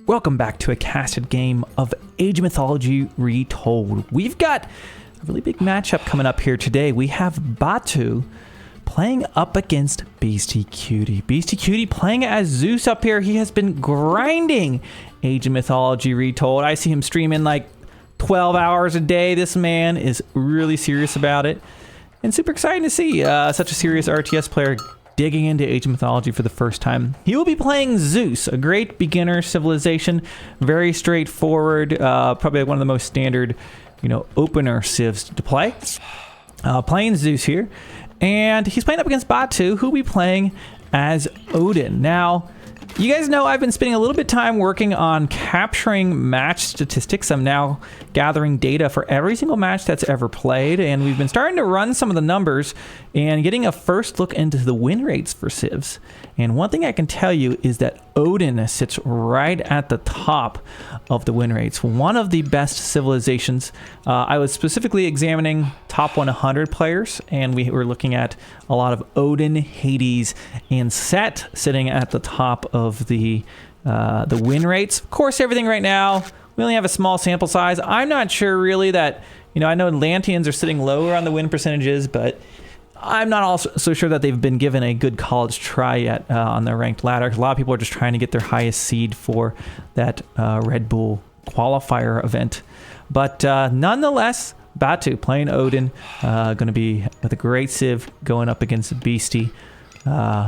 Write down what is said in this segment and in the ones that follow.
Welcome back to a casted game of Age of Mythology Retold. We've got a really big matchup coming up here today. We have Batu playing up against Beastyqt. Beastyqt playing as Zeus up here. He has been grinding Age of Mythology Retold. I see him streaming like 12 hours a day. This man is really serious about it. And super exciting to see such a serious RTS player digging into Age of Mythology for the first time. He will be playing Zeus, a great beginner civilization, very straightforward, probably one of the most standard, opener civs to play. Playing Zeus here, and he's playing up against Batu, who will be playing as Odin. Now, you guys know I've been spending a little bit of time working on capturing match statistics. I'm now gathering data for every single match that's ever played, and we've been starting to run some of the numbers and getting a first look into the win rates for civs. And one thing I can tell you is that Odin sits right at the top of the win rates. One of the best civilizations. I was specifically examining top 100 players, and we were looking at a lot of Odin, Hades, and Set sitting at the top of the win rates. Of course, everything right now, we only have a small sample size. I'm not sure really that, I know Atlanteans are sitting lower on the win percentages, but I'm not also so sure that they've been given a good college try yet on the ranked ladder. A lot of people are just trying to get their highest seed for that Red Bull qualifier event. But nonetheless, Batu playing Odin, going to be with a great civ going up against Beasty,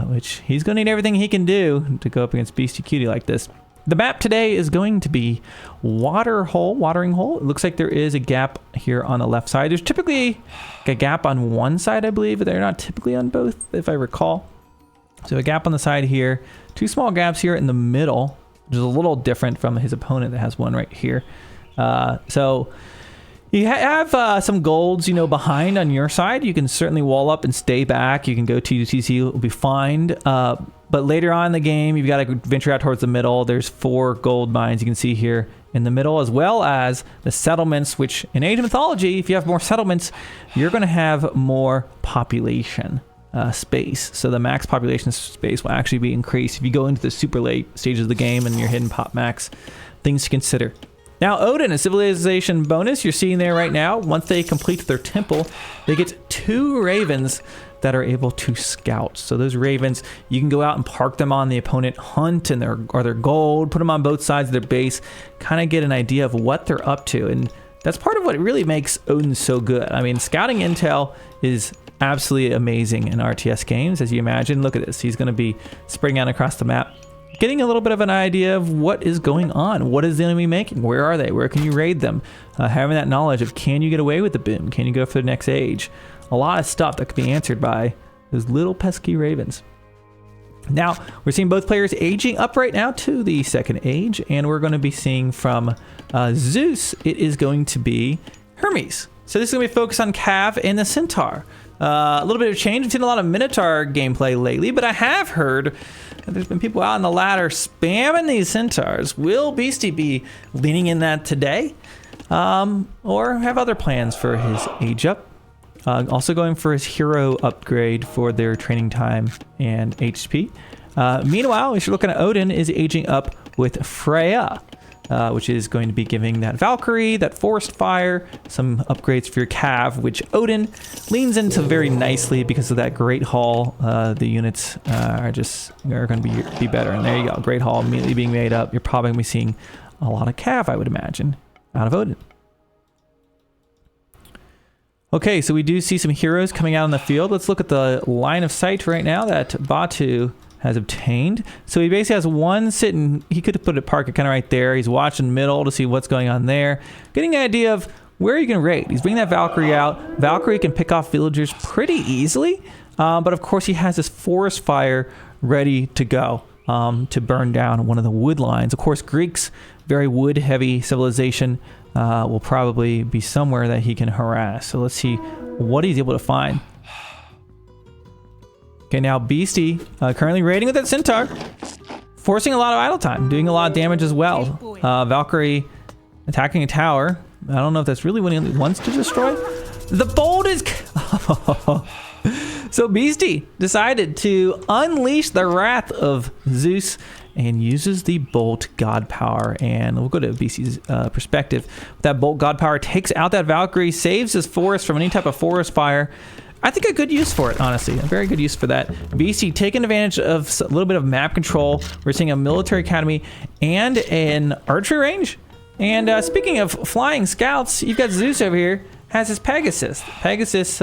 which he's going to need everything he can do to go up against Beastyqt like this. The map today is going to be watering hole. It looks like there is a gap here on the left side. There's typically a gap on one side, I believe, but they're not typically on both, if I recall. So a gap on the side here, two small gaps here in the middle, which is a little different from his opponent that has one right here. So you have some golds, behind on your side. You can certainly wall up and stay back. You can go TTC, it'll be fine. But later on in the game, you've got to venture out towards the middle. There's 4 gold mines you can see here in the middle, as well as the settlements, which in Age of Mythology, if you have more settlements, you're going to have more population space. So the max population space will actually be increased if you go into the super late stages of the game and you're hitting pop max. Things to consider. Now, Odin, a civilization bonus you're seeing there right now. Once they complete their temple, they get 2 ravens that are able to scout. So those ravens, you can go out and park them on the opponent, hunt and their gold, put them on both sides of their base, kind of get an idea of what they're up to. And that's part of what really makes Odin so good. I mean, scouting intel is absolutely amazing in RTS games, as you imagine. Look at this. He's going to be springing out across the map, getting a little bit of an idea of what is going on. What is the enemy making? Where are they? Where can you raid them? Having that knowledge of, can you get away with the boom? Can you go for the next age? A lot of stuff that could be answered by those little pesky ravens. Now, we're seeing both players aging up right now to the second age, and we're going to be seeing from Zeus, it is going to be Hermes. So this is going to be focused on Cav and the Centaur. A little bit of change. We've seen a lot of Minotaur gameplay lately, but I have heard that there's been people out on the ladder spamming these Centaurs. Will Beasty be leaning in that today? Or have other plans for his age up? Also going for his hero upgrade for their training time and HP. Meanwhile, if you're looking at Odin, is aging up with Freyr, which is going to be giving that Valkyrie, that Forest Fire, some upgrades for your Cav, which Odin leans into very nicely because of that Great Hall. The units are going to be better. And there you go, Great Hall immediately being made up. You're probably going to be seeing a lot of Cav, I would imagine, out of Odin. Okay, so we do see some heroes coming out on the field. Let's look at the line of sight right now that Batu has obtained. So he basically has one sitting. He could have put a park kind of right there. He's watching middle to see what's going on there. Getting an idea of where you can raid. He's bringing that Valkyrie out. Valkyrie can pick off villagers pretty easily. But of course he has this forest fire ready to go to burn down one of the wood lines. Of course, Greeks, very wood heavy civilization, will probably be somewhere that he can harass. So let's see what he's able to find. Okay, now Beasty currently raiding with that Centaur, forcing a lot of idle time, doing a lot of damage as well. Valkyrie attacking a tower. I don't know if that's really what he wants to destroy. The bolt is... So Beasty decided to unleash the wrath of Zeus and uses the Bolt God Power. And we'll go to Beasty's perspective. That Bolt God Power takes out that Valkyrie, saves his forest from any type of forest fire. I think a good use for it, honestly. A very good use for that. Beasty taking advantage of a little bit of map control. We're seeing a military academy and an archery range. And speaking of flying scouts, you've got Zeus over here, has his Pegasus. Pegasus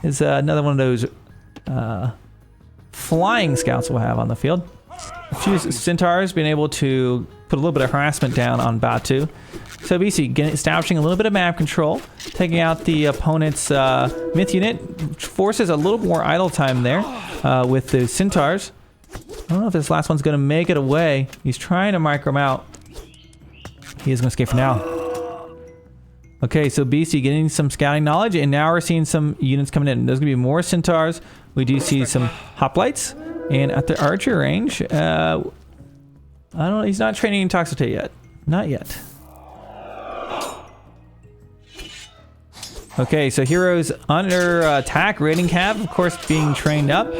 is another one of those flying scouts we'll have on the field. A few centaurs being able to put a little bit of harassment down on Batu. So Beasty establishing a little bit of map control, taking out the opponent's myth unit, which forces a little more idle time there with the centaurs. I don't know if this last one's going to make it away. He's trying to micro him out. He is going to escape for now. Okay, so Beasty getting some scouting knowledge, and now we're seeing some units coming in. There's going to be more centaurs. We do see some hoplites, and at the archer range, I don't know. He's not training Intoxitate yet. Not yet. Okay, so heroes under attack. Raiding Cav, of course, being trained up,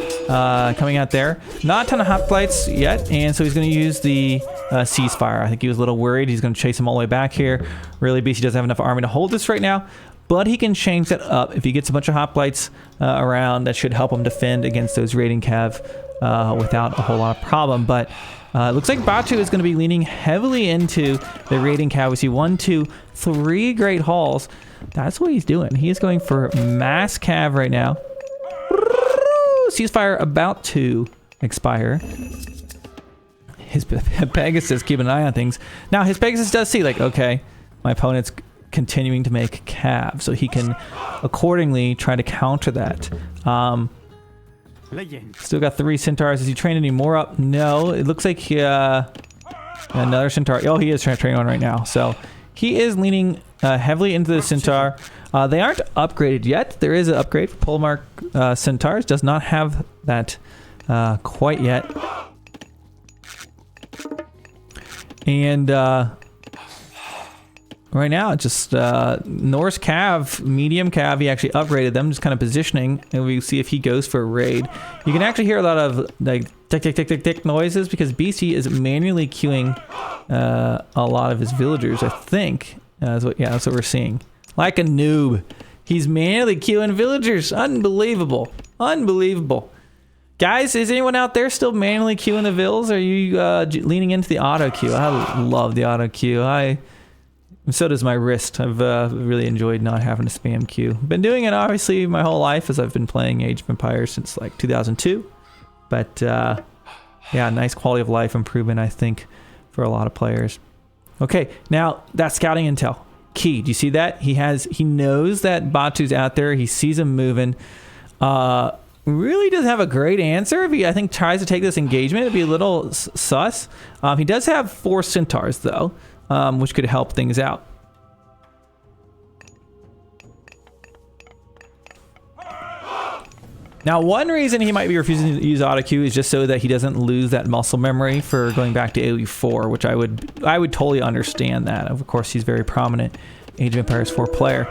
coming out there. Not a ton of hoplites yet, and so he's going to use the ceasefire. I think he was a little worried. He's going to chase him all the way back here. Really, Beasty doesn't have enough army to hold this right now, but he can change that up. If he gets a bunch of hoplites around, that should help him defend against those Raiding Cav without a whole lot of problem. But it looks like Batu is going to be leaning heavily into the Raiding Cav. We see 1, 2, 3 Great Halls. That's what he's doing. He is going for mass cav right now. Ceasefire about to expire. His Pegasus keeping an eye on things. Now his Pegasus does see like, okay, my opponent's continuing to make cav, so he can accordingly try to counter that. Still got 3 centaurs. Is he trained any more up? No. It looks like another centaur. Oh, he is training one right now. So he is leaning heavily into the centaur. They aren't upgraded yet. There is an upgrade for Polemark centaurs. Does not have that quite yet. And right now, it's just Norse Cav, medium Cav. He actually upgraded them, just kind of positioning, and we see if he goes for a raid. You can actually hear a lot of like tick tick tick tick tick noises because Beasty is manually queuing a lot of his villagers. I think that's what we're seeing. Like a noob, he's manually queuing villagers. Unbelievable, unbelievable. Guys, is anyone out there still manually queuing the vills? Are you leaning into the auto queue? I love the auto queue. So does my wrist. I've really enjoyed not having to spam queue. Been doing it obviously my whole life as I've been playing Age of Empires since like 2002. But yeah, nice quality of life improvement I think for a lot of players. Okay, now that scouting intel. Key, do you see that? He knows that Batu's out there. He sees him moving. Really doesn't have a great answer. If he, I think, tries to take this engagement, it'd be a little sus. He does have 4 centaurs though, which could help things out. Now, one reason he might be refusing to use auto queue is just so that he doesn't lose that muscle memory for going back to AoE4, which I would totally understand that. Of course, he's very prominent Age of Empires 4 player.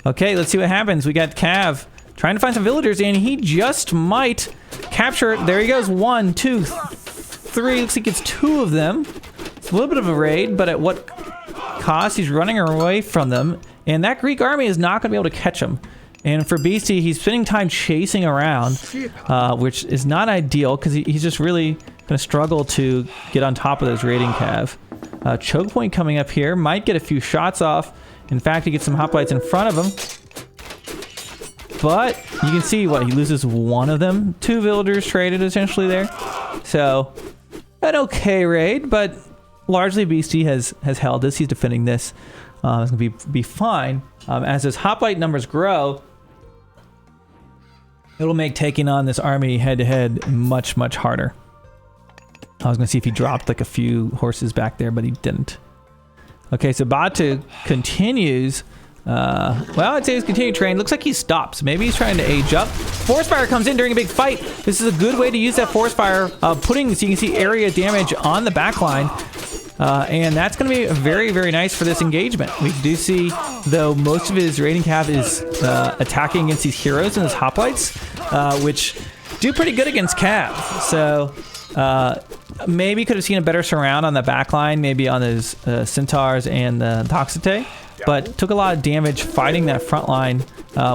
Okay, let's see what happens. We got Cav trying to find some villagers, and he just might capture it. There he goes. 1, 2, 3. Looks like it's 2 of them. It's a little bit of a raid, but at what cost? He's running away from them, and that Greek army is not going to be able to catch him. And for Beasty, he's spending time chasing around, which is not ideal because he's just really going to struggle to get on top of those raiding cav. Choke point coming up here. Might get a few shots off. In fact, he gets some hoplites in front of him. But you can see what he loses 1 of them. 2 villagers traded essentially there. So an okay raid, but largely Beasty has held this. He's defending this. It's going to be fine. As his hoplite numbers grow, it'll make taking on this army head-to-head much, much harder. I was going to see if he dropped like a few horses back there, but he didn't. Okay, so Batu continues. Well, I'd say he's continuing train. Looks like he stops. Maybe he's trying to age up. Forest Fire comes in during a big fight. This is a good way to use that Forest Fire, putting, so you can see area damage on the back line. And that's going to be very, very nice for this engagement. We do see, though, most of his raiding cav is attacking against these heroes and his hoplites, which do pretty good against cav. So maybe could have seen a better surround on the back line, maybe on his centaurs and the Toxite, but took a lot of damage fighting that front line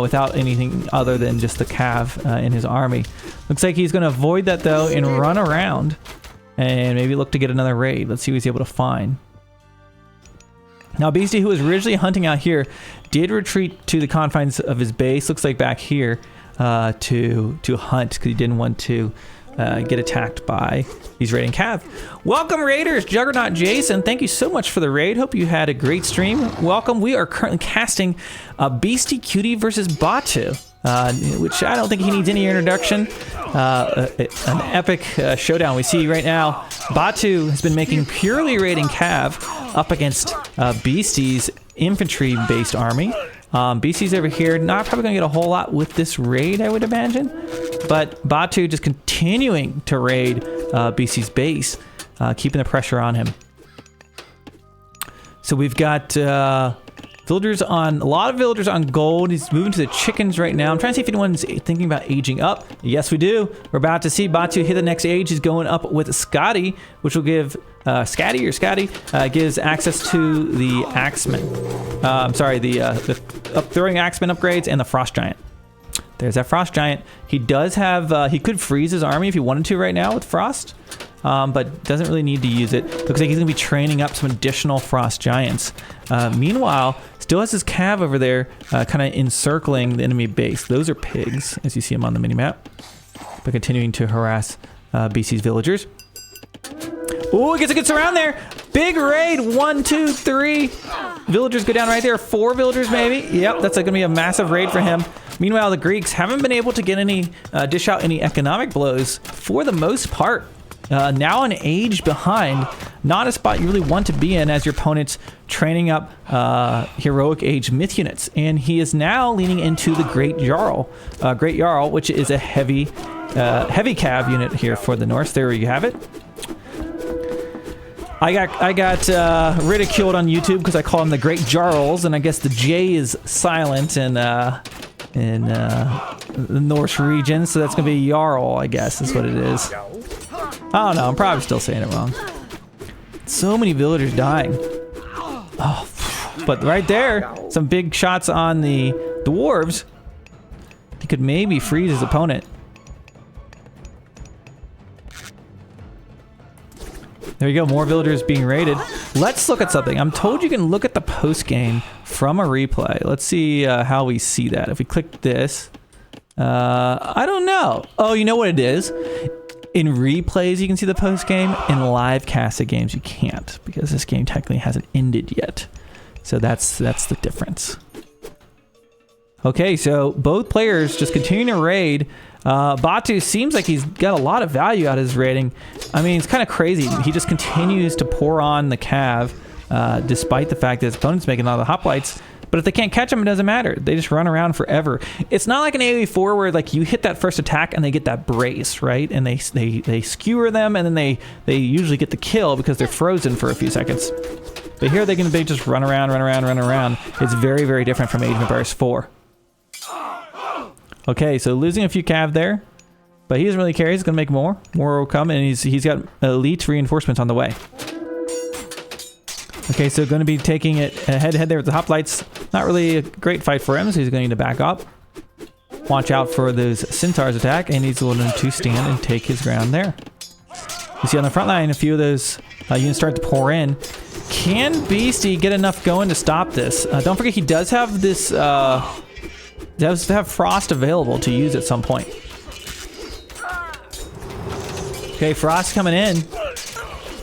without anything other than just the cav in his army. Looks like he's going to avoid that though and run around and maybe look to get another raid. Let's see what he's able to find. Now Beasty, who was originally hunting out here, did retreat to the confines of his base, looks like back here, to hunt because he didn't want to get attacked by these raiding cav. Welcome Raiders, Juggernaut Jason, thank you so much for the raid. Hope you had a great stream. Welcome. We are currently casting Beastyqt versus Batu, which I don't think he needs any introduction. An epic showdown we see right now. Batu has been making purely raiding cav up against Beasty's infantry-based army. Beasty's over here, not probably gonna get a whole lot with this raid, I would imagine. But Batu just continuing to raid Beasty's base, keeping the pressure on him. So we've got villagers on, a lot of villagers on gold. He's moving to the chickens right now. I'm trying to see if anyone's thinking about aging up. Yes, we do. We're about to see Batu hit the next age. He's going up with Scotty, which will give Scotty gives access to the Axeman. I'm sorry, the throwing Axeman upgrades and the Frost Giant. There's that Frost Giant. He does have, he could freeze his army if he wanted to right now with Frost, but doesn't really need to use it. Looks like he's gonna be training up some additional Frost Giants. Meanwhile, still has his cav over there kind of encircling the enemy base. Those are pigs, as you see them on the minimap, but continuing to harass BC's villagers. Oh, he gets a good surround there. Big raid. 1, 2, 3. Villagers go down right there. 4 villagers maybe. Yep, that's going to be a massive raid for him. Meanwhile, the Greeks haven't been able to get any, dish out any economic blows for the most part. Now an age behind. Not a spot you really want to be in as your opponent's training up heroic age myth units. And he is now leaning into the Great Jarl. Great Jarl, which is a heavy cav unit here for the Norse. There you have it. I got ridiculed on YouTube because I call them the Great Jarls, and I guess the J is silent in the Norse region, so that's gonna be Jarl, I guess is what it is. I don't know, I'm probably still saying it wrong. So many villagers dying. Oh, but right there, some big shots on the dwarves. He could maybe freeze his opponent. There you go, more villagers being raided. Let's look at something. I'm told you can look at the post game from a replay. Let's see how we see that. If we click this, I don't know. Oh, you know what it is? In replays, you can see the post game. In live casted games, you can't because this game technically hasn't ended yet. So that's the difference. Okay, so both players just continue to raid. Batu seems like he's got a lot of value out of his raiding. I mean, it's kind of crazy. He just continues to pour on the cav, despite the fact that his opponent's making a lot of the hoplites. But if they can't catch him, it doesn't matter. They just run around forever. It's not like an AoE4 where like you hit that first attack and they get that brace, right? And they skewer them and then they usually get the kill because they're frozen for a few seconds. But here they just run around. It's very, very different from Age of Empires 4. Okay, so losing a few cav there, but he doesn't really care. He's gonna make more. More will come, and he's got elite reinforcements on the way. Okay, so going to be taking it head-to-head there with the hoplites. Not really a great fight for him, so he's going to need to back up. Watch out for those centaurs attack, and he's willing to stand and take his ground there. You see on the front line, a few of those units start to pour in. Can Beasty get enough going to stop this? Don't forget, he does have this. Does have Frost available to use at some point. Okay, Frost coming in.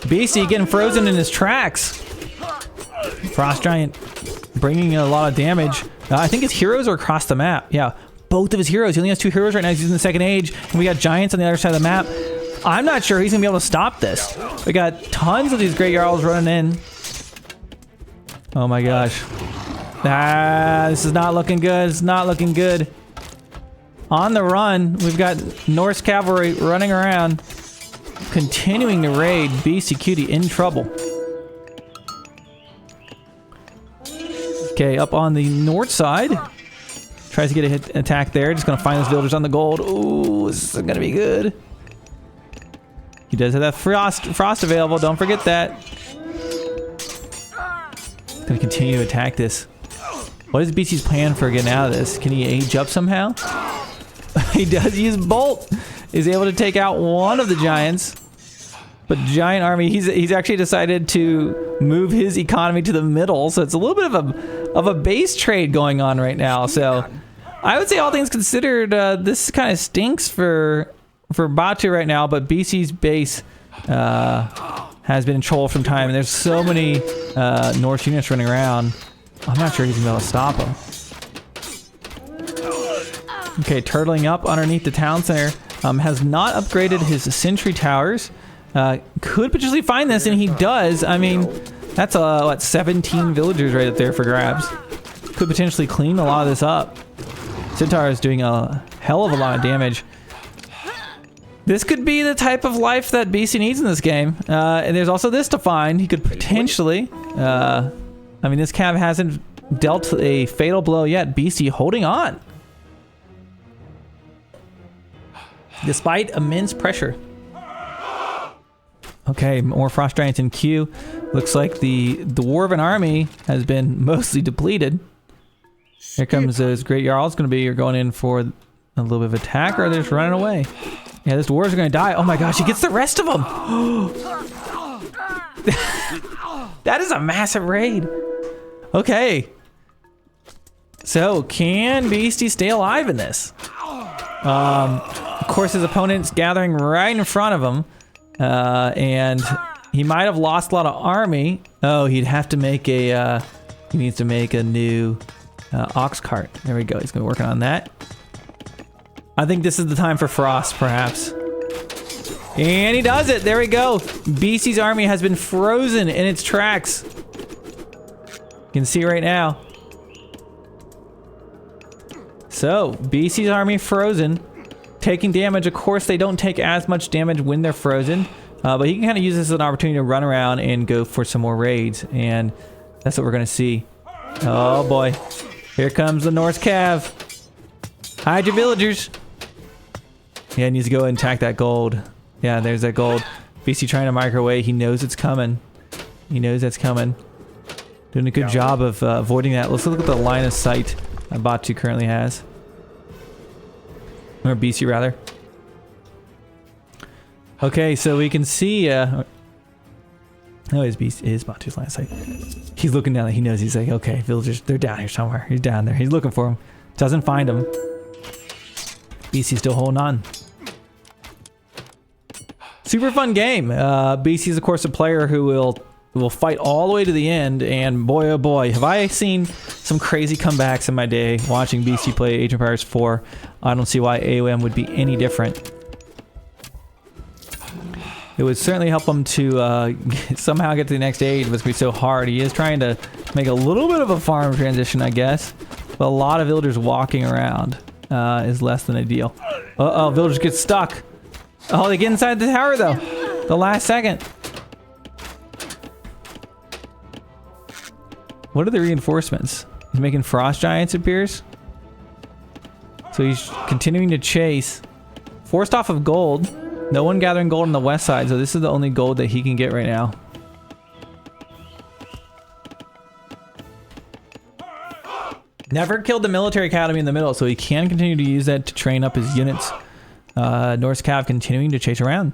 Beasty getting frozen in his tracks. Frost Giant bringing a lot of damage. I think his heroes are across the map. Yeah, both of his heroes. He only has 2 heroes right now. He's using the second age. And we got giants on the other side of the map. I'm not sure he's going to be able to stop this. We got tons of these Great Jarls running in. Oh my gosh. This is not looking good. It's not looking good. On the run, we've got Norse cavalry running around, continuing to raid. Beastyqt in trouble. Okay, up on the north side. Tries to get a hit attack there. Just gonna find those villagers on the gold. Ooh, this is gonna be good. He does have that frost available. Don't forget that. He's gonna continue to attack this. What is Beasty's plan for getting out of this? Can he age up somehow? He does use Bolt. Is able to take out one of the giants. But giant army, he's actually decided to move his economy to the middle. So it's a little bit of a base trade going on right now. So I would say all things considered, this kind of stinks for Batu right now. But BC's base has been in trouble from time. And there's so many Norse units running around. I'm not sure he's gonna be able to stop him. Okay, turtling up underneath the town center. Has not upgraded his sentry towers. Could potentially find this, and he does. I mean, that's what, 17 villagers right up there for grabs. Could potentially clean a lot of this up. Centaur is doing a hell of a lot of damage. This could be the type of life that Beasty needs in this game. And there's also this to find. He could potentially... I mean, this cav hasn't dealt a fatal blow yet. Beasty holding on. Despite immense pressure. Okay, more frost giants in queue. Looks like the dwarven army has been mostly depleted. Here comes those great jarls. Going to be going in for a little bit of attack, or they're just running away. Yeah, this dwarves are going to die. Oh my gosh, he gets the rest of them. That is a massive raid. Okay. So, can Beasty stay alive in this? Of course, his opponent's gathering right in front of him. And he might have lost a lot of army. Oh, he'd have to make a... he needs to make a new ox cart. There we go. He's going to be working on that. I think this is the time for frost, perhaps. And he does it. There we go. Beasty's army has been frozen in its tracks. You can see right now. So, Beasty's army frozen. Taking damage. Of course, they don't take as much damage when they're frozen. But he can kind of use this as an opportunity to run around and go for some more raids. And that's what we're going to see. Oh, boy. Here comes the Norse cav. Hide your villagers. Yeah, he needs to go and attack that gold. Yeah, there's that gold. Beasty trying to microwave. He knows it's coming. He knows that's coming. Doing a good job of avoiding that. Let's look at the line of sight that Batu currently has. Or Beasty, rather. Okay, so we can see... oh, his Batu's line of sight. He's looking down. He knows. He's like, okay, villagers, they're down here somewhere. He's down there. He's looking for them. Doesn't find them. Beasty's still holding on. Super fun game. Beasty's, of course, a player who will fight all the way to the end, and boy oh boy, have I seen some crazy comebacks in my day watching Beasty play Age of Empires 4. I don't see why AOM would be any different. It would certainly help him to somehow get to the next age, but it's going to be so hard. He is trying to make a little bit of a farm transition, I guess, but a lot of villagers walking around is less than ideal. Uh-oh, villagers get stuck. Oh, they get inside the tower, though. The last second. What are the reinforcements? He's making frost giants, it appears. So he's continuing to chase. Forced off of gold. No one gathering gold on the west side, so this is the only gold that he can get right now. Never killed the military academy in the middle, so he can continue to use that to train up his units. Norse cav continuing to chase around.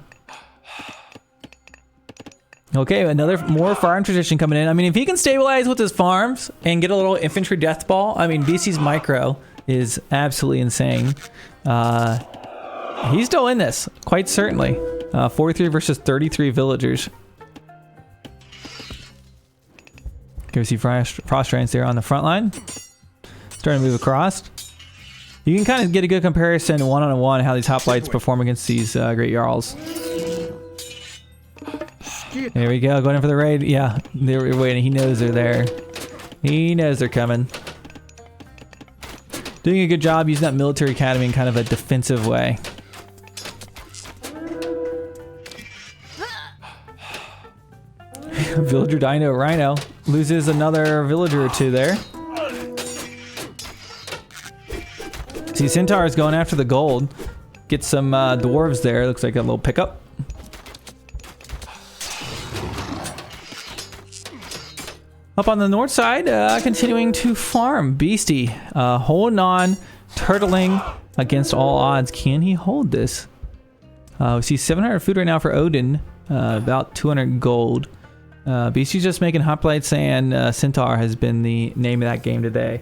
Okay, another more farm transition coming in. I mean, if he can stabilize with his farms and get a little infantry death ball, I mean, BC's micro is absolutely insane. He's still in this, quite certainly. 43 versus 33 villagers. Can we see frost giants there on the front line? Starting to move across. You can kind of get a good comparison one-on-one how these hoplites perform against these great jarls. There we go, going in for the raid. Yeah, they're waiting. He knows they're there. He knows they're coming. Doing a good job using that military academy in kind of a defensive way. Villager Dino Rhino loses another villager or two there. See, Centaur is going after the gold. Get some dwarves there. Looks like a little pickup. Up on the north side, continuing to farm. Beasty, holding on, turtling against all odds. Can he hold this? We see 700 food right now for Odin, about 200 gold. Beasty's just making hoplites, and Centaur has been the name of that game today.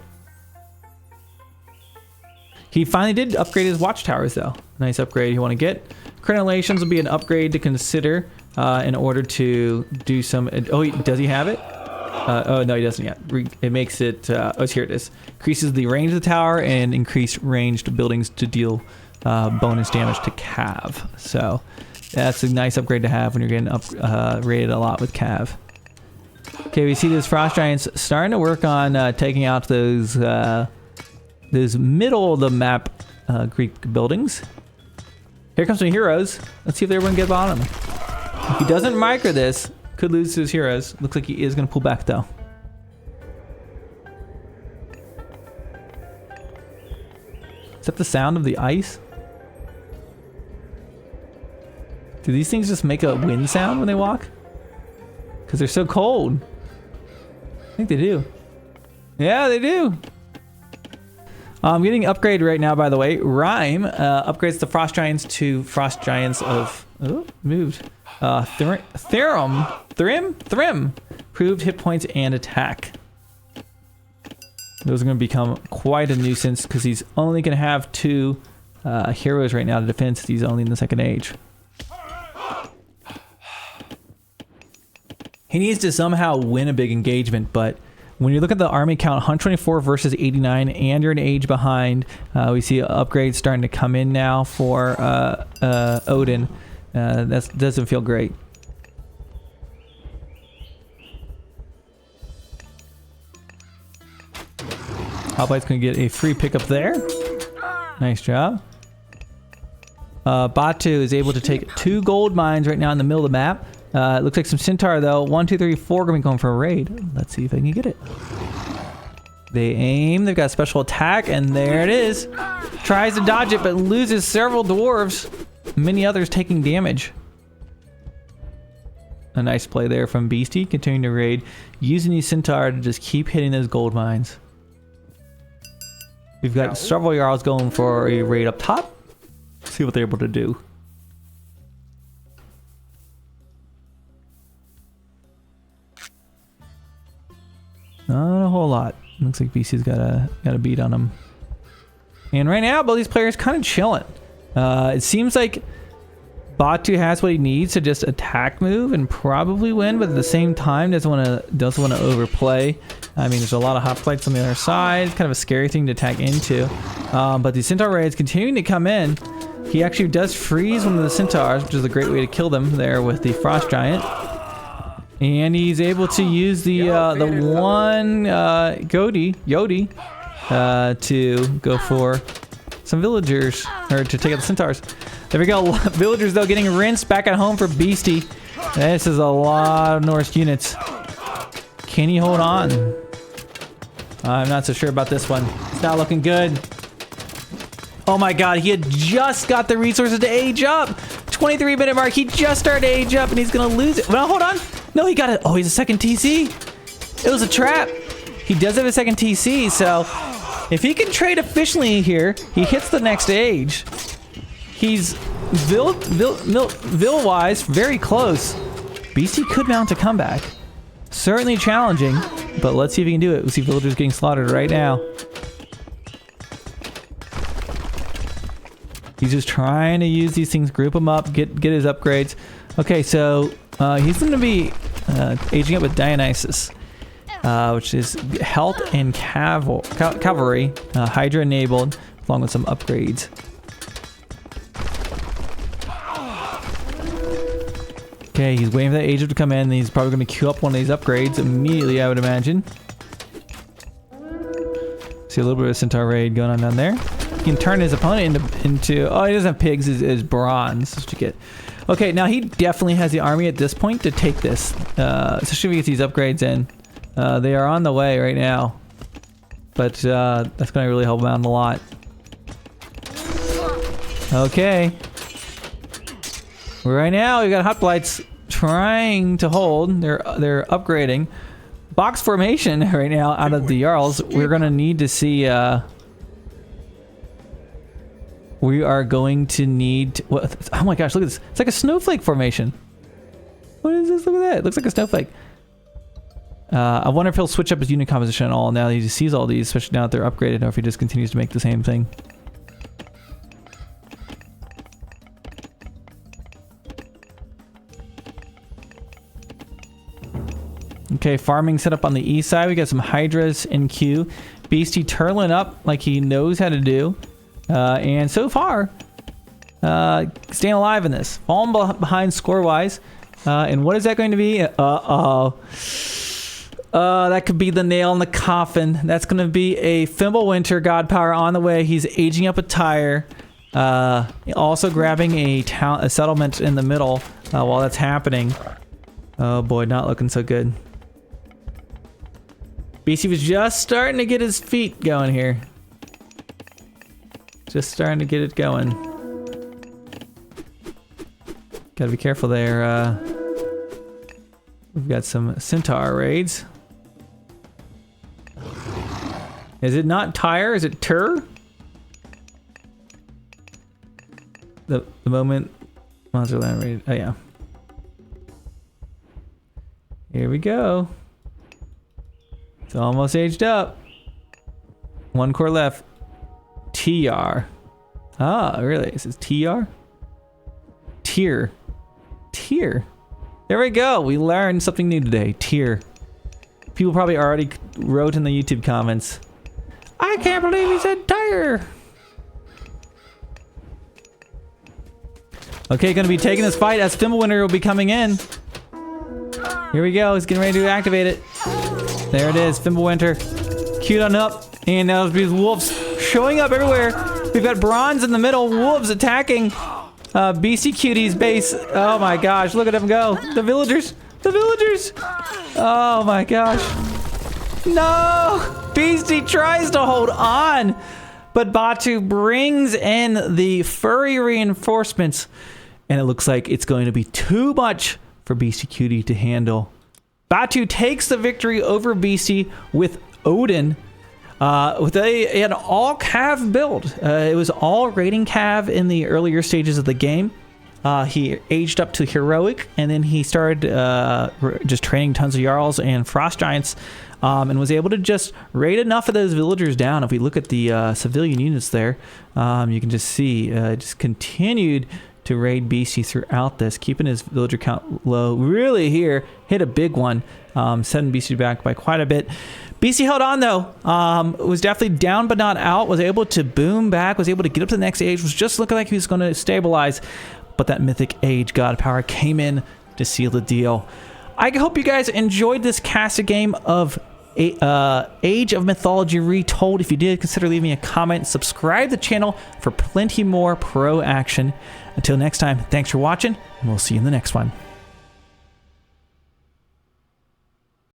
He finally did upgrade his watchtowers, though. Nice upgrade you want to get. Crenellations will be an upgrade to consider in order to do some... Oh, does he have it? Oh, no, he doesn't yet. It makes it... oh, here it is. Increases the range of the tower and increase ranged buildings to deal bonus damage to Cav. So that's a nice upgrade to have when you're getting rated a lot with Cav. Okay, we see those frost giants starting to work on taking out those middle of the map Greek buildings. Here comes some heroes. Let's see if they're going to get on him. If he doesn't micro this, could lose his heroes. Looks like he is going to pull back though. Is that the sound of the ice? Do these things just make a wind sound when they walk? Because they're so cold. I think they do. Yeah, they do. I'm getting upgraded right now, by the way. Rhyme upgrades the frost giants to frost giants of... Oh, moved. Thrym. Improved hit points and attack. Those are going to become quite a nuisance because he's only going to have 2 heroes right now to defend since he's only in the second age. He needs to somehow win a big engagement, but when you look at the army count, 124 versus 89, and you're an age behind, we see upgrades starting to come in now for Odin. That doesn't feel great. Hoplite's going to get a free pickup there. Nice job. Batu is able to take 2 gold mines right now in the middle of the map. It looks like some Centaur though. 1, 2, 3, 4 going to be going for a raid. Let's see if they can get it. They aim. They've got a special attack, and there it is. Tries to dodge it, but loses several dwarves. Many others taking damage. A nice play there from Beasty, continuing to raid, using these Centaur to just keep hitting those gold mines. We've got several Jarls going for a raid up top. See what they're able to do. Not a whole lot. Looks like BC's got a beat on him. And right now, both these players kind of chilling. It seems like Batu has what he needs to just attack move and probably win, but at the same time doesn't want to overplay. I mean, there's a lot of hot fights on the other side. It's kind of a scary thing to attack into. But the Centaur raids continuing to come in. He actually does freeze one of the Centaurs, which is a great way to kill them there with the Frost Giant. And he's able to use the one Yodi to go for some villagers, or to take out the Centaurs. There we go. Villagers though getting rinsed back at home for Beasty. This is a lot of Norse units. Can he hold on? I'm not so sure about this one. It's not looking good. Oh my god, he had just got the resources to age up. 23-minute mark, he just started to age up and he's gonna lose it. Well, hold on. No, he got it. Oh, he's a second TC. It was a trap. He does have a second TC, so if he can trade efficiently here, he hits the next age. He's Vil-wise very close. Beasty could mount a comeback. Certainly challenging, but let's see if he can do it. We see villagers getting slaughtered right now. He's just trying to use these things, group them up, get his upgrades. Okay, so he's going to be aging up with Dionysus, which is health and cavalry, Hydra enabled, along with some upgrades. Okay, he's waiting for that age up to come in, and he's probably going to queue up one of these upgrades immediately, I would imagine. See a little bit of a Centaur raid going on down there. He can turn his opponent into oh, he doesn't have pigs, is bronze. That's what you get. Okay, now he definitely has the army at this point to take this, especially if he gets these upgrades in. They are on the way right now, but that's going to really help him out a lot. Okay. Right now, we've got Hoplites trying to hold. They're upgrading. box formation right now out of the Jarls. We're going to need to see... we are going to need... What, oh my gosh, look at this. It's like a snowflake formation. What is this? Look at that. It looks like a snowflake. I wonder if he'll switch up his unit composition at all now that he sees all these, especially now that they're upgraded, or if he just continues to make the same thing. Okay, farming set up on the east side. We got some Hydras in queue. Beasty turtling up like he knows how to do. And so far, staying alive in this. Falling behind score-wise. And what is that going to be? That could be the nail in the coffin. That's going to be a Fimbulwinter God Power on the way. He's aging up a tire. Also grabbing a settlement in the middle while that's happening. Oh boy, not looking so good. Beasty was just starting to get his feet going here. Just starting to get it going. Gotta be careful there. We've got some Centaur raids. Is it not Tyre? Is it Tur? The moment Monster Land raid. Oh yeah. Here we go. It's almost aged up. 1 core left. TR. Ah, really? This is TR? Tier. Tier. There we go. We learned something new today. Tier. People probably already wrote in the YouTube comments, I can't believe he said tire. Okay, gonna be taking this fight as Fimbulwinter will be coming in. Here we go. He's getting ready to activate it. There it is. Fimbulwinter. Queued on up. And now these wolves showing up everywhere. We've got bronze in the middle. Wolves attacking Beastykt's base. Oh my gosh. Look at them go. The villagers. The villagers. Oh my gosh. No. Beasty tries to hold on. But Batu brings in the furry reinforcements. And it looks like it's going to be too much for Beastyqt to handle. Batu takes the victory over Beasty with Odin. With an all cav build. It was all raiding cav in the earlier stages of the game. He aged up to heroic, and then he started just training tons of Jarls and Frost Giants, and was able to just raid enough of those villagers down. If we look at the civilian units there, you can just see just continued to raid Beasty throughout this, keeping his villager count low. Really here, hit a big one, setting Beasty back by quite a bit. Beasty held on though, was definitely down but not out, was able to boom back, was able to get up to the next age, was just looking like he was going to stabilize, but that mythic age god power came in to seal the deal. I hope you guys enjoyed this casted game of Age of Mythology Retold. If you did, consider leaving a comment, subscribe to the channel for plenty more pro action. Until next time, thanks for watching, and we'll see you in the next one.